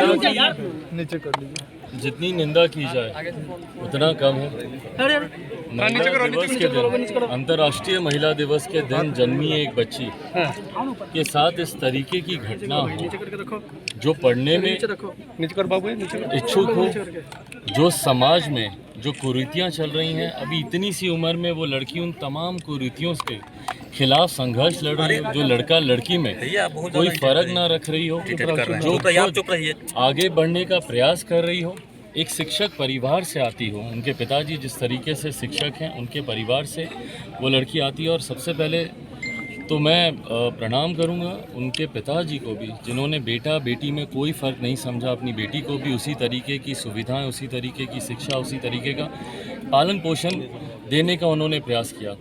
नीचे कर लीजिए। जितनी निंदा की जाए उतना कम है। महिला दिवस के दिन, अंतर्राष्ट्रीय महिला दिवस के दिन जन्मी एक बच्ची के साथ इस तरीके की घटना हो, जो पढ़ने में इच्छुक हो, जो समाज में जो कुरीतियाँ चल रही हैं, अभी इतनी सी उम्र में वो लड़की उन तमाम कुरीतियों के खिलाफ संघर्ष लड़ रही हो, जो लड़का लड़की में कोई फर्क ना रख रही हो, जो आगे बढ़ने का प्रयास कर रही हो, एक शिक्षक परिवार से आती हो, उनके पिताजी जिस तरीके से शिक्षक हैं, उनके परिवार से वो लड़की आती है। और सबसे पहले तो मैं प्रणाम करूंगा उनके पिताजी को भी, जिन्होंने बेटा बेटी में कोई फ़र्क नहीं समझा, अपनी बेटी को भी उसी तरीके की सुविधाएं, उसी तरीके की शिक्षा, उसी तरीके का पालन पोषण देने का उन्होंने प्रयास किया।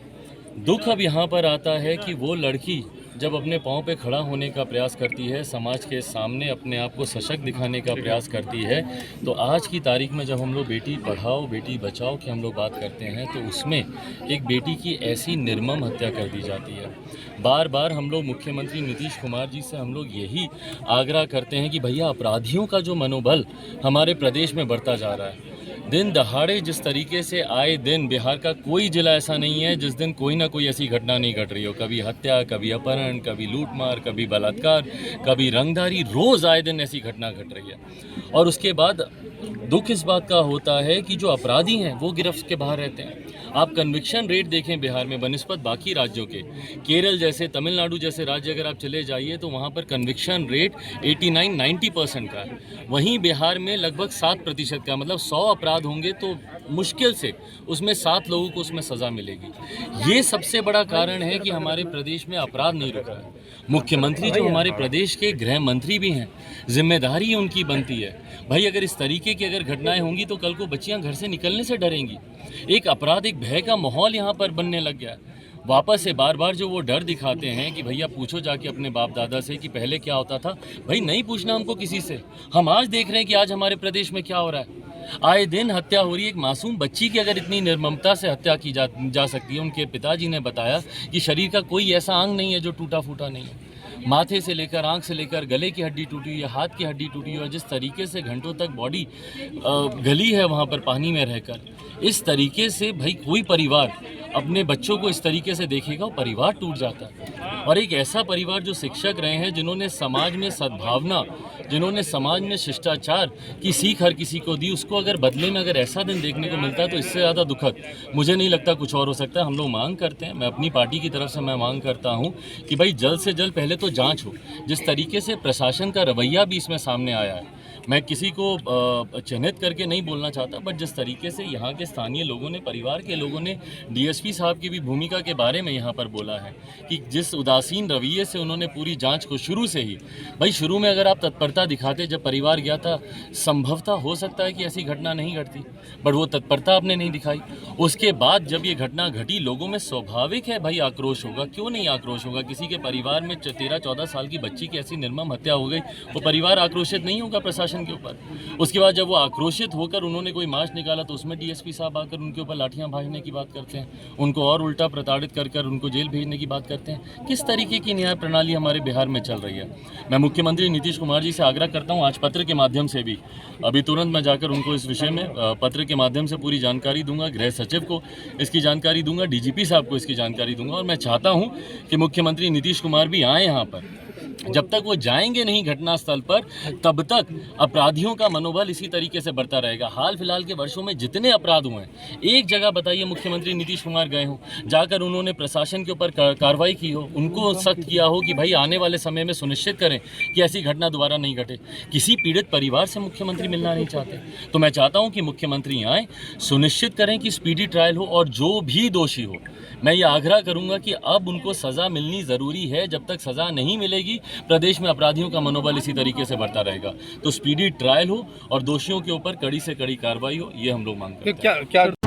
दुख अब यहाँ पर आता है कि वो लड़की जब अपने पाँव पे खड़ा होने का प्रयास करती है, समाज के सामने अपने आप को सशक्त दिखाने का प्रयास करती है, तो आज की तारीख में जब हम लोग बेटी पढ़ाओ बेटी बचाओ की हम लोग बात करते हैं, तो उसमें एक बेटी की ऐसी निर्मम हत्या कर दी जाती है। बार बार हम लोग मुख्यमंत्री नीतीश कुमार जी से हम लोग यही आग्रह करते हैं कि भैया अपराधियों का जो मनोबल हमारे प्रदेश में बढ़ता जा रहा है, दिन दहाड़े जिस तरीके से आए दिन बिहार का कोई जिला ऐसा नहीं है जिस दिन कोई ना कोई ऐसी घटना नहीं घट रही हो। कभी हत्या, कभी अपहरण, कभी लूटमार, कभी बलात्कार, कभी रंगदारी, रोज़ आए दिन ऐसी घटना घट रही है। और उसके बाद दुख इस बात का होता है कि जो अपराधी हैं वो गिरफ्त के बाहर रहते हैं। आप कन्विक्शन रेट देखें बिहार में बनिस्बत बाकी राज्यों के, केरल जैसे, तमिलनाडु जैसे राज्य अगर आप चले जाइए तो वहाँ पर कन्विक्शन रेट 89-90% का है। वहीं बिहार में लगभग 7% का, मतलब 100 अपराध होंगे तो मुश्किल से उसमें 7 लोगों को उसमें सज़ा मिलेगी। ये सबसे बड़ा कारण है कि हमारे प्रदेश में अपराध नहीं रुका है। मुख्यमंत्री जो हमारे प्रदेश के गृह मंत्री भी हैं, जिम्मेदारी उनकी बनती है। भाई अगर इस तरीके की अगर घटनाएं होंगी तो कल को बच्चियां घर से निकलने से डरेंगी। एक अपराध, एक भय का माहौल यहाँ पर बनने लग गया है। वापस से बार बार जो वो डर दिखाते हैं कि भैया पूछो जाके अपने बाप दादा से कि पहले क्या होता था। भाई नहीं पूछना हमको किसी से। हम आज देख रहे हैं कि आज हमारे प्रदेश में क्या हो रहा है। आए दिन हत्या हो रही है। एक मासूम बच्ची की अगर इतनी निर्ममता से हत्या की जा सकती है, उनके पिताजी ने बताया कि शरीर का कोई ऐसा अंग नहीं है जो टूटा फूटा नहीं है। माथे से लेकर, आंख से लेकर, गले की हड्डी टूटी हुई है, हाथ की हड्डी टूटी हुई है। जिस तरीके से घंटों तक बॉडी गली है वहाँ पर पानी में रहकर, इस तरीके से भाई कोई परिवार अपने बच्चों को इस तरीके से देखेगा, परिवार टूट जाता है। और एक ऐसा परिवार जो शिक्षक रहे हैं, जिन्होंने समाज में सद्भावना, जिन्होंने समाज में शिष्टाचार की सीख हर किसी को दी, उसको अगर बदले में अगर ऐसा दिन देखने को मिलता है तो इससे ज़्यादा दुखद मुझे नहीं लगता कुछ और हो सकता है। हम लोग मांग करते हैं, मैं अपनी पार्टी की तरफ से मैं मांग करता हूं कि भाई जल्द से जल्द पहले तो जांच हो। जिस तरीके से प्रशासन का रवैया भी इसमें सामने आया है, मैं किसी को चिन्हित करके नहीं बोलना चाहता, बट जिस तरीके से यहाँ के स्थानीय लोगों ने, परिवार के लोगों ने डीएसपी साहब की भी भूमिका के बारे में यहाँ पर बोला है कि जिस उदासीन रवैये से उन्होंने पूरी जांच को शुरू से ही, भाई शुरू में अगर आप तत्परता दिखाते, जब परिवार गया था, संभवतः हो सकता है कि ऐसी घटना नहीं घटती, बट वो तत्परता आपने नहीं दिखाई। उसके बाद जब ये घटना घटी, लोगों में स्वाभाविक है भाई आक्रोश होगा, क्यों नहीं आक्रोश होगा। किसी के परिवार में 13-14 साल की बच्ची की ऐसी निर्मम हत्या हो गई, वो परिवार आक्रोशित नहीं होगा प्रशासन के ऊपर। उसके बाद जब वो आक्रोशित होकर उन्होंने कोई मार्च निकाला तो उसमें डीएसपी साहब आकर उनके ऊपर लाठियां भाजने की बात करते हैं, उनको और उल्टा प्रताड़ित कर उनको जेल भेजने की बात करते हैं। किस तरीके की न्याय प्रणाली हमारे बिहार में चल रही है। मैं मुख्यमंत्री नीतीश कुमार जी से आग्रह करता हूं, आज पत्र के माध्यम से भी, अभी तुरंत मैं जाकर उनको इस विषय में पत्र के माध्यम से पूरी जानकारी दूंगा, गृह सचिव को इसकी जानकारी दूंगा, डीजीपी साहब को इसकी जानकारी दूंगा। और मैं चाहता हूं कि मुख्यमंत्री नीतीश कुमार भी आए यहाँ पर। जब तक वो जाएंगे नहीं घटनास्थल पर, तब तक अपराधियों का मनोबल इसी तरीके से बढ़ता रहेगा। हाल फिलहाल के वर्षों में जितने अपराध हुए हैं, एक जगह बताइए मुख्यमंत्री नीतीश कुमार गए हों, जाकर उन्होंने प्रशासन के ऊपर कार्रवाई की हो, उनको सख्त किया हो कि भाई आने वाले समय में सुनिश्चित करें कि ऐसी घटना दोबारा नहीं घटे। किसी पीड़ित परिवार से मुख्यमंत्री मिलना नहीं चाहते, तो मैं चाहता हूँ कि मुख्यमंत्री आए, सुनिश्चित करें कि स्पीडी ट्रायल हो, और जो भी दोषी हो, मैं ये आग्रह करूंगा कि अब उनको सज़ा मिलनी ज़रूरी है। जब तक सज़ा नहीं मिलेगी, प्रदेश में अपराधियों का मनोबल इसी तरीके से बढ़ता रहेगा। तो स्पीडी ट्रायल हो और दोषियों के ऊपर कड़ी से कड़ी कार्रवाई हो, ये हम लोग मांग करते हैं।